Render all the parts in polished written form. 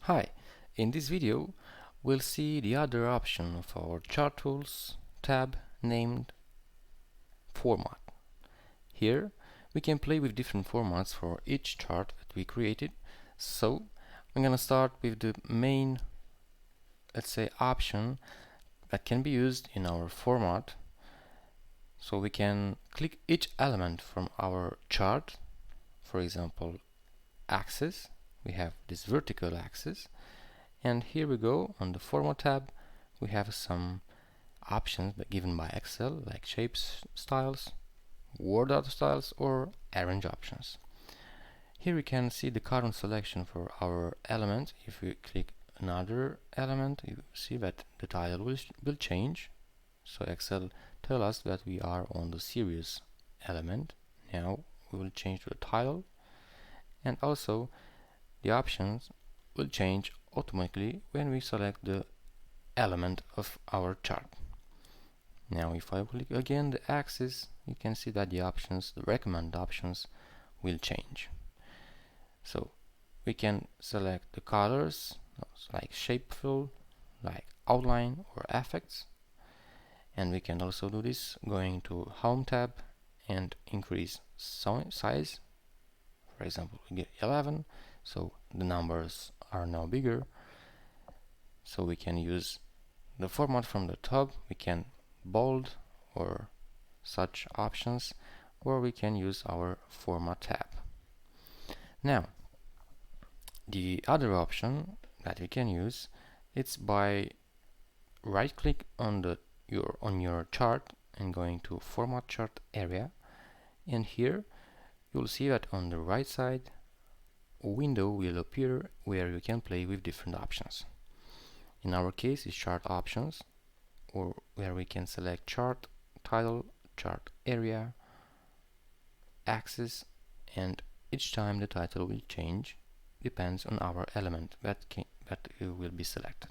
Hi, in this video we'll see the other option of our chart tools tab named Format. Here we can play with different formats for each chart that we created. So I'm gonna start with the main, let's say, option that can be used in our format. So we can click each element from our chart. For example, axis. We have this vertical axis, and here we go on the Format tab. We have some options given by Excel, like shapes, styles, word art styles, or arrange options. Here we can see the current selection for our element. If we click another element, you see that the title will change. So Excel tells us that we are on the series element. Now we will change to the title, and also the options will change automatically when we select the element of our chart. Now if I click again the axis, you can see that the options, the recommended options, will change. So we can select the colors like shape fill, like outline or effects, and we can also do this going to Home tab and increase size. For example, we get 11, so the numbers are now bigger. So we can use the format from the top. We can bold or such options, or we can use our Format tab. Now the other option that we can use, it's by right click on your chart and going to Format Chart area, and here you'll see that on the right side a window will appear where you can play with different options. In our case it's chart options, or where we can select chart title, chart area, axis, and each time the title will change depends on our element that will be selected.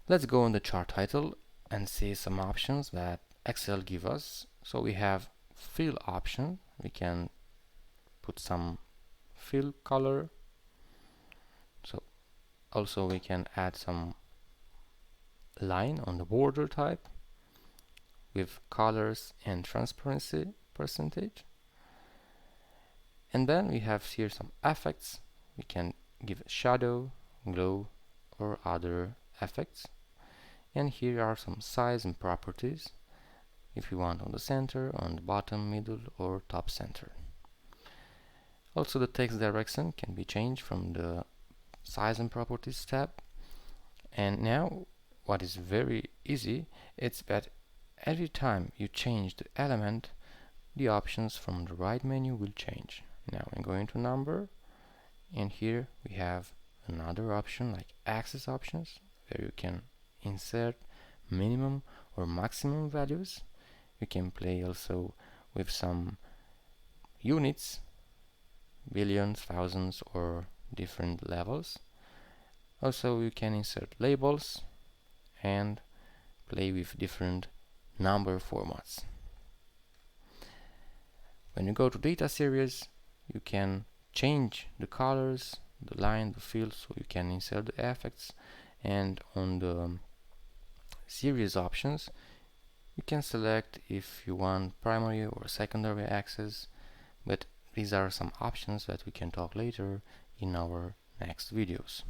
Let's go on the chart title and see some options that Excel give us. So we have fill option. We can put some fill color. So also we can add some line on the border type with colors and transparency percentage. And then we have here some effects. We can give shadow, glow, or other effects. And here are some size and properties, if you want on the center, on the bottom, middle, or top center. Also the text direction can be changed from the size and properties tab. And now what is very easy, it's that every time you change the element, the options from the right menu will change. Now I'm going to number, and here we have another option like axis options, where you can insert minimum or maximum values. You can play also with some units, billions, thousands, or different levels. Also you can insert labels and play with different number formats. When you go to data series, you can change the colors, the line, the fill, so you can insert the effects. And on the series options, you can select if you want primary or secondary access, but these are some options that we can talk later in our next videos.